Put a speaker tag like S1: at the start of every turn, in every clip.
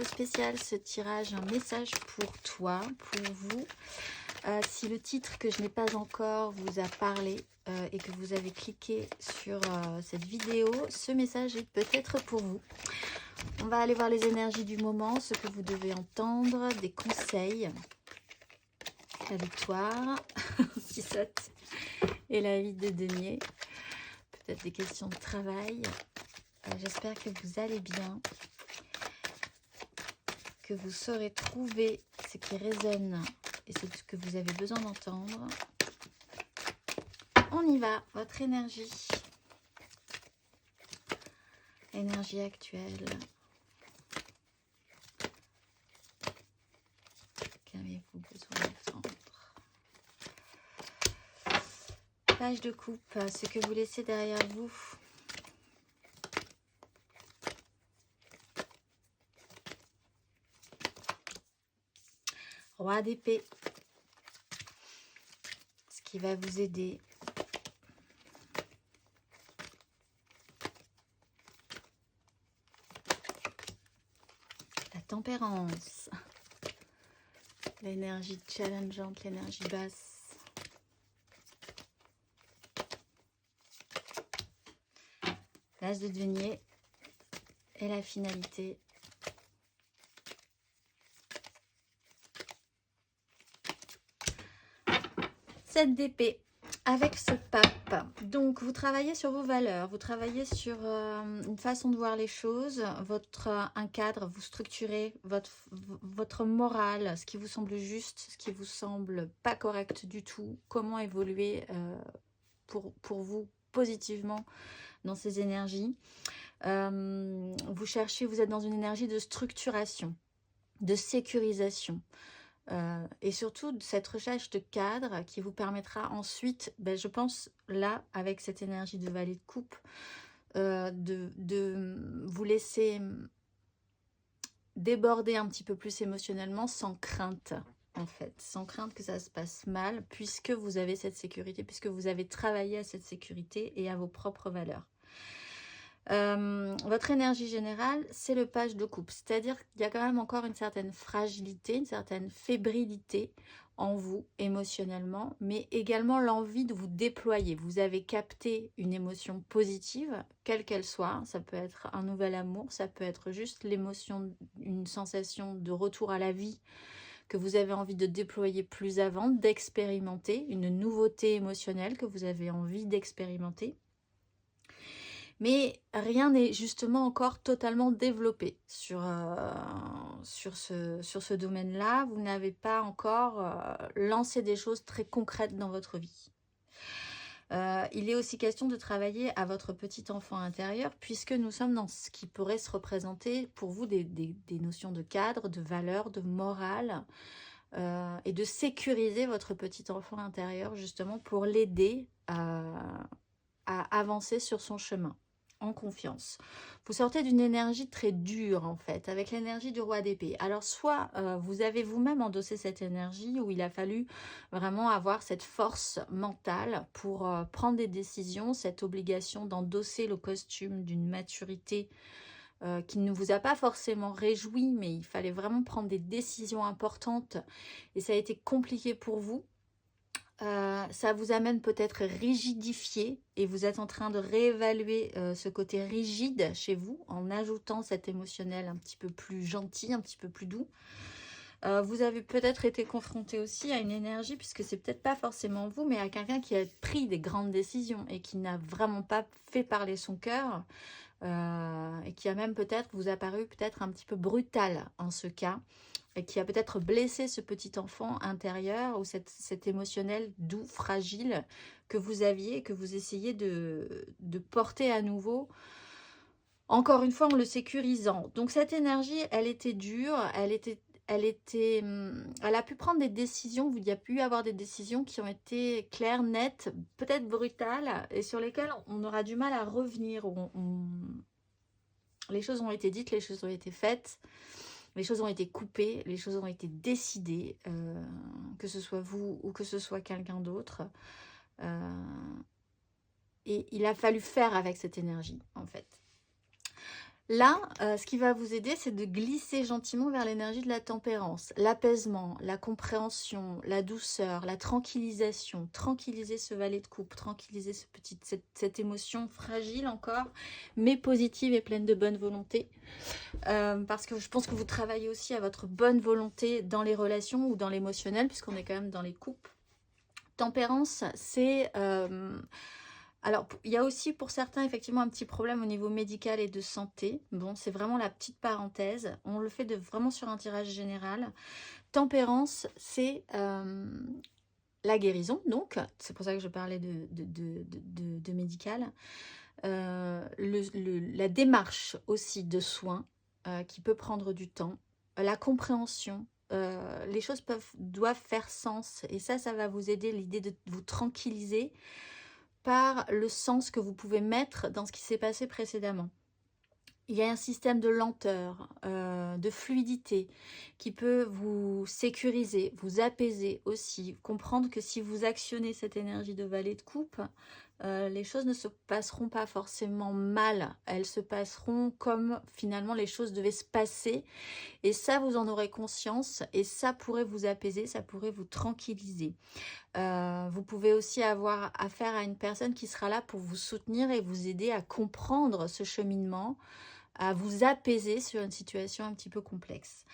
S1: spécial ce tirage, un message pour toi, pour vous. Si le titre que je n'ai pas encore vous a parlé et que vous avez cliqué sur cette vidéo, ce message est peut-être pour vous. On va aller voir les énergies du moment, ce que vous devez entendre, des conseils, la victoire qui saute et la vie de denier, peut-être des questions de travail. J'espère que vous allez bien, que vous saurez trouver ce qui résonne et ce que vous avez besoin d'entendre. On y va, votre énergie. Énergie actuelle. Qu'avez-vous besoin d'entendre? Page de coupe, ce que vous laissez derrière vous. Roi d'épée. Ce qui va vous aider. La tempérance. L'énergie challengeante, l'énergie basse. L'as de denier et la finalité. D'épée avec ce pape. Donc vous travaillez sur vos valeurs, vous travaillez sur une façon de voir les choses, un cadre, vous structurez votre morale, ce qui vous semble juste, ce qui vous semble pas correct du tout, comment évoluer pour vous positivement dans ces énergies. Vous cherchez, vous êtes dans une énergie de structuration, de sécurisation. Et surtout cette recherche de cadre qui vous permettra ensuite, je pense là avec cette énergie de valet de coupe, de vous laisser déborder un petit peu plus émotionnellement sans crainte en fait, sans crainte que ça se passe mal puisque vous avez cette sécurité, puisque vous avez travaillé à cette sécurité et à vos propres valeurs. Votre énergie générale, c'est le page de coupe, c'est-à-dire qu'il y a quand même encore une certaine fragilité, une certaine fébrilité en vous émotionnellement, mais également l'envie de vous déployer. Vous avez capté une émotion positive, quelle qu'elle soit, ça peut être un nouvel amour, ça peut être juste l'émotion, une sensation de retour à la vie que vous avez envie de déployer plus avant, d'expérimenter, une nouveauté émotionnelle que vous avez envie d'expérimenter. Mais rien n'est justement encore totalement développé sur ce domaine-là. Vous n'avez pas encore lancé des choses très concrètes dans votre vie. Il est aussi question de travailler à votre petit enfant intérieur, puisque nous sommes dans ce qui pourrait se représenter pour vous des notions de cadre, de valeur, de morale, et de sécuriser votre petit enfant intérieur justement pour l'aider à avancer sur son chemin. En confiance. Vous sortez d'une énergie très dure en fait, avec l'énergie du roi d'épée. Alors soit vous avez vous-même endossé cette énergie où il a fallu vraiment avoir cette force mentale pour prendre des décisions, cette obligation d'endosser le costume d'une maturité qui ne vous a pas forcément réjoui, mais il fallait vraiment prendre des décisions importantes et ça a été compliqué pour vous. Ça vous amène peut-être rigidifié et vous êtes en train de réévaluer ce côté rigide chez vous en ajoutant cet émotionnel un petit peu plus gentil, un petit peu plus doux. Vous avez peut-être été confronté aussi à une énergie, puisque c'est peut-être pas forcément vous, mais à quelqu'un qui a pris des grandes décisions et qui n'a vraiment pas fait parler son cœur et qui a même peut-être vous a paru peut-être un petit peu brutal en ce cas. Et qui a peut-être blessé ce petit enfant intérieur ou cet émotionnel doux, fragile que vous aviez, que vous essayez de porter à nouveau, encore une fois en le sécurisant. Donc cette énergie, elle était dure, elle a pu prendre des décisions, il y a pu avoir des décisions qui ont été claires, nettes, peut-être brutales, et sur lesquelles on aura du mal à revenir. Les choses ont été dites, les choses ont été faites. Les choses ont été coupées, les choses ont été décidées, que ce soit vous ou que ce soit quelqu'un d'autre. Et il a fallu faire avec cette énergie, en fait. Là, ce qui va vous aider, c'est de glisser gentiment vers l'énergie de la tempérance, l'apaisement, la compréhension, la douceur, la tranquillisation. Tranquilliser ce valet de coupe, tranquilliser cette émotion fragile encore, mais positive et pleine de bonne volonté. Parce que je pense que vous travaillez aussi à votre bonne volonté dans les relations ou dans l'émotionnel, puisqu'on est quand même dans les coupes. Tempérance, c'est... alors, il y a aussi pour certains effectivement un petit problème au niveau médical et de santé. Bon, c'est vraiment la petite parenthèse. On le fait vraiment sur un tirage général. Tempérance, c'est la guérison, donc. C'est pour ça que je parlais de médical. La démarche aussi de soins qui peut prendre du temps. La compréhension. Les choses doivent faire sens. Et ça va vous aider, l'idée de vous tranquilliser par le sens que vous pouvez mettre dans ce qui s'est passé précédemment. Il y a un système de lenteur, de fluidité qui peut vous sécuriser, vous apaiser aussi. Comprendre que si vous actionnez cette énergie de valet de coupe, les choses ne se passeront pas forcément mal. Elles se passeront comme finalement les choses devaient se passer. Et ça, vous en aurez conscience et ça pourrait vous apaiser, ça pourrait vous tranquilliser. Vous pouvez aussi avoir affaire à une personne qui sera là pour vous soutenir et vous aider à comprendre ce cheminement, à vous apaiser sur une situation un petit peu complexe.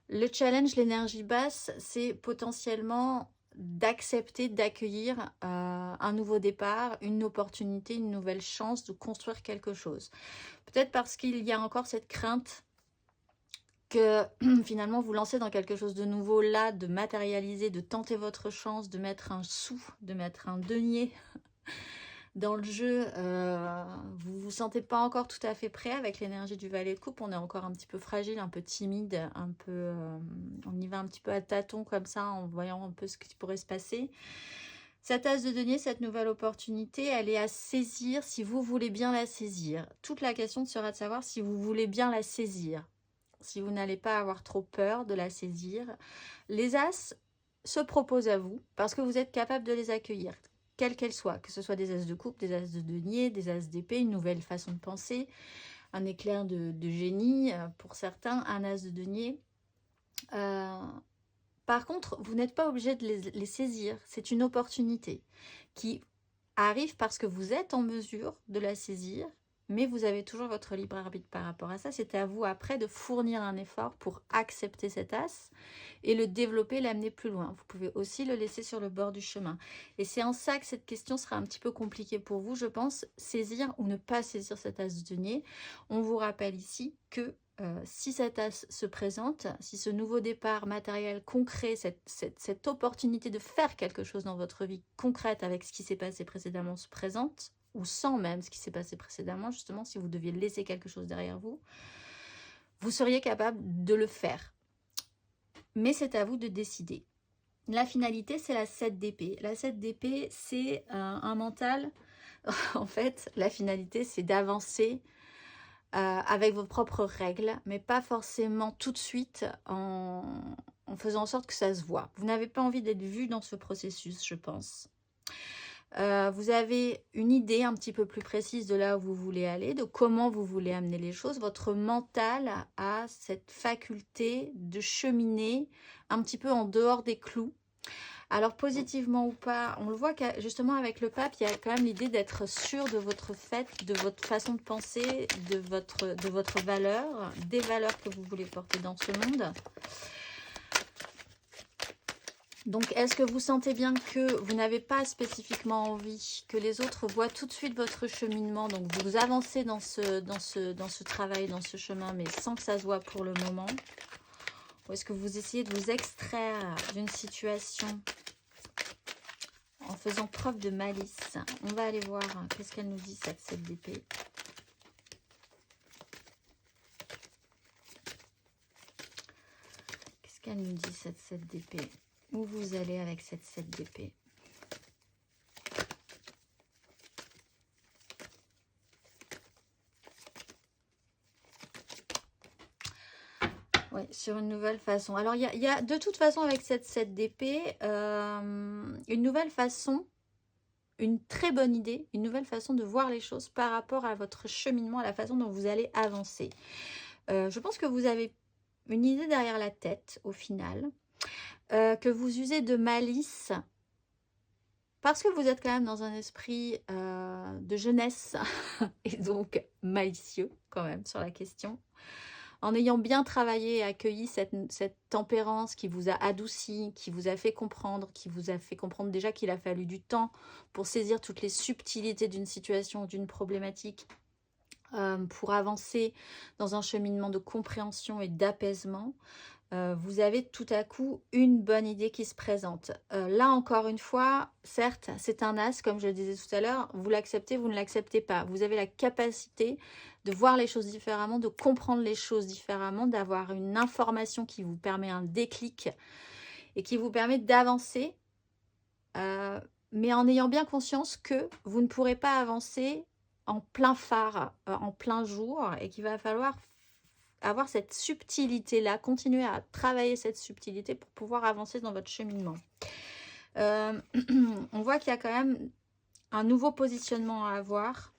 S1: Le challenge, l'énergie basse, c'est potentiellement d'accepter, d'accueillir un nouveau départ, une opportunité, une nouvelle chance de construire quelque chose. Peut-être parce qu'il y a encore cette crainte que finalement vous lancez dans quelque chose de nouveau là, de matérialiser, de tenter votre chance, de mettre un sou, de mettre un denier dans le jeu. Vous vous sentez pas encore tout à fait prêt avec l'énergie du valet de coupe. On est encore un petit peu fragile, un peu timide, un peu, on y va un petit peu à tâtons comme ça en voyant un peu ce qui pourrait se passer. Cette as de denier, cette nouvelle opportunité, elle est à saisir si vous voulez bien la saisir. Toute la question sera de savoir si vous voulez bien la saisir. Si vous n'allez pas avoir trop peur de la saisir, les as se proposent à vous parce que vous êtes capable de les accueillir, quelles qu'elles soient, que ce soit des as de coupe, des as de denier, des as d'épée, une nouvelle façon de penser, un éclair de génie pour certains, un as de denier. Par contre, vous n'êtes pas obligé de les saisir, c'est une opportunité qui arrive parce que vous êtes en mesure de la saisir, mais vous avez toujours votre libre arbitre par rapport à ça. C'est à vous après de fournir un effort pour accepter cet as et le développer, l'amener plus loin. Vous pouvez aussi le laisser sur le bord du chemin. Et c'est en ça que cette question sera un petit peu compliquée pour vous, je pense, saisir ou ne pas saisir cet as de denier. On vous rappelle ici que si cet as se présente, si ce nouveau départ matériel concret, cette opportunité de faire quelque chose dans votre vie concrète avec ce qui s'est passé précédemment se présente, ou sans même ce qui s'est passé précédemment, justement, si vous deviez laisser quelque chose derrière vous, vous seriez capable de le faire. Mais c'est à vous de décider. La finalité, c'est la 7 d'épée. La 7 d'épée, c'est un mental. En fait, la finalité, c'est d'avancer avec vos propres règles, mais pas forcément tout de suite en faisant en sorte que ça se voit. Vous n'avez pas envie d'être vu dans ce processus, je pense. Vous avez une idée un petit peu plus précise de là où vous voulez aller, de comment vous voulez amener les choses. Votre mental a cette faculté de cheminer un petit peu en dehors des clous. Alors positivement ou pas, on le voit justement avec le pape, il y a quand même l'idée d'être sûr de votre fait, de votre façon de penser, de votre valeur, des valeurs que vous voulez porter dans ce monde. Donc, est-ce que vous sentez bien que vous n'avez pas spécifiquement envie que les autres voient tout de suite votre cheminement? Donc, vous avancez dans ce travail, dans ce chemin, mais sans que ça se voit pour le moment. Ou est-ce que vous essayez de vous extraire d'une situation en faisant preuve de malice? On va aller voir qu'est-ce qu'elle nous dit, cette 7 d'épée. Qu'est-ce qu'elle nous dit, cette 7 d'épée? Où vous allez avec cette 7 d'épée? Oui, sur une nouvelle façon. Alors, il y a de toute façon avec cette 7 d'épée, une nouvelle façon une très bonne idée, une nouvelle façon de voir les choses par rapport à votre cheminement, à la façon dont vous allez avancer. Je pense que vous avez une idée derrière la tête, au final, que vous usez de malice, parce que vous êtes quand même dans un esprit de jeunesse, et donc malicieux quand même sur la question. En ayant bien travaillé et accueilli cette tempérance qui vous a adouci, qui vous a fait comprendre déjà qu'il a fallu du temps pour saisir toutes les subtilités d'une situation ou d'une problématique, pour avancer dans un cheminement de compréhension et d'apaisement, vous avez tout à coup une bonne idée qui se présente. Là, encore une fois, certes, c'est un as, comme je le disais tout à l'heure, vous l'acceptez, vous ne l'acceptez pas. Vous avez la capacité de voir les choses différemment, de comprendre les choses différemment, d'avoir une information qui vous permet un déclic et qui vous permet d'avancer, mais en ayant bien conscience que vous ne pourrez pas avancer en plein phare, en plein jour, et qu'il va falloir avoir cette subtilité-là, continuer à travailler cette subtilité pour pouvoir avancer dans votre cheminement. On voit qu'il y a quand même un nouveau positionnement à avoir.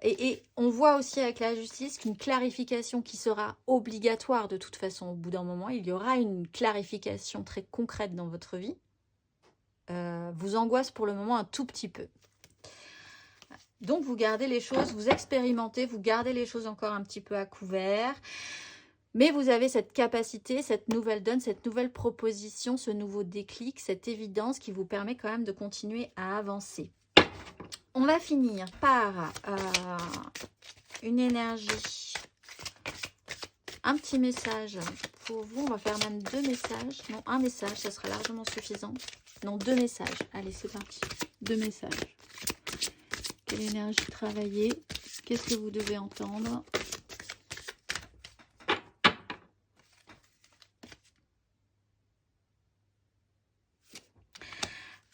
S1: Et on voit aussi avec la justice qu'une clarification qui sera obligatoire de toute façon au bout d'un moment, il y aura une clarification très concrète dans votre vie, vous angoisse pour le moment un tout petit peu. Donc vous gardez les choses, vous expérimentez, vous gardez les choses encore un petit peu à couvert, mais vous avez cette capacité, cette nouvelle donne, cette nouvelle proposition, ce nouveau déclic, cette évidence qui vous permet quand même de continuer à avancer. On va finir par une énergie, un petit message pour vous. On va faire même 2 messages. Non, un message, ça sera largement suffisant. Non, 2 messages. Allez, c'est parti. 2 messages. Quelle énergie travailler? Qu'est-ce que vous devez entendre?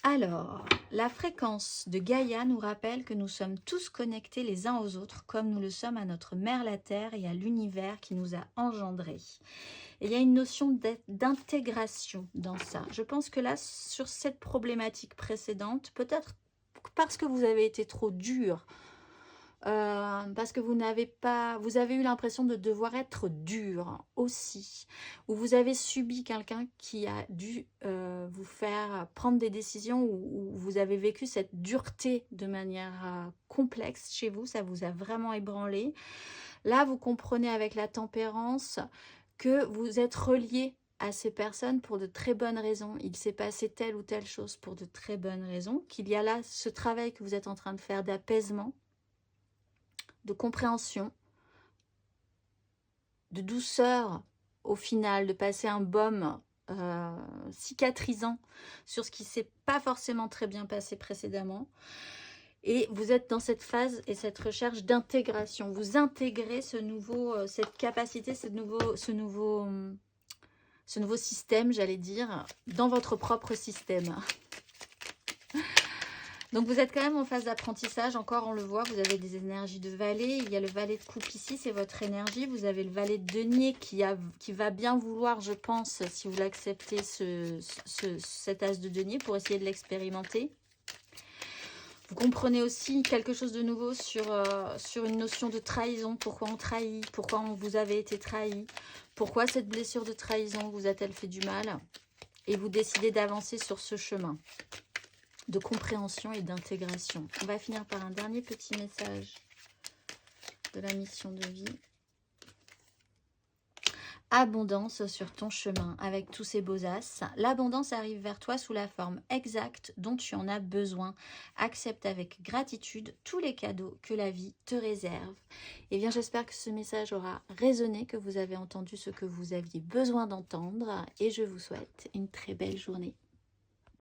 S1: Alors, la fréquence de Gaïa nous rappelle que nous sommes tous connectés les uns aux autres, comme nous le sommes à notre mère la Terre et à l'univers qui nous a engendrés. Et il y a une notion d'intégration dans ça. Je pense que là, sur cette problématique précédente, peut-être parce que vous avez été trop dur, parce que vous avez eu l'impression de devoir être dur aussi, ou vous avez subi quelqu'un qui a dû vous faire prendre des décisions, où vous avez vécu cette dureté de manière complexe chez vous, ça vous a vraiment ébranlé. Là, vous comprenez avec la tempérance que vous êtes relié à ces personnes pour de très bonnes raisons. Il s'est passé telle ou telle chose pour de très bonnes raisons, qu'il y a là ce travail que vous êtes en train de faire d'apaisement, de compréhension, de douceur au final, de passer un baume cicatrisant sur ce qui ne s'est pas forcément très bien passé précédemment. Et vous êtes dans cette phase et cette recherche d'intégration. Vous intégrez cette capacité, ce nouveau système, j'allais dire, dans votre propre système. Donc vous êtes quand même en phase d'apprentissage, encore on le voit, vous avez des énergies de valet, il y a le valet de coupe ici, c'est votre énergie, vous avez le valet de denier qui va bien vouloir, je pense, si vous l'acceptez, cet as de denier pour essayer de l'expérimenter. Vous comprenez aussi quelque chose de nouveau sur une notion de trahison, pourquoi on trahit, pourquoi vous avez été trahi, pourquoi cette blessure de trahison vous a-t-elle fait du mal, et vous décidez d'avancer sur ce chemin de compréhension et d'intégration. On va finir par un dernier petit message de la mission de vie. Abondance sur ton chemin avec tous ces beaux as. L'abondance arrive vers toi sous la forme exacte dont tu en as besoin. Accepte avec gratitude tous les cadeaux que la vie te réserve. Et bien, j'espère que ce message aura résonné, que vous avez entendu ce que vous aviez besoin d'entendre. Et je vous souhaite une très belle journée.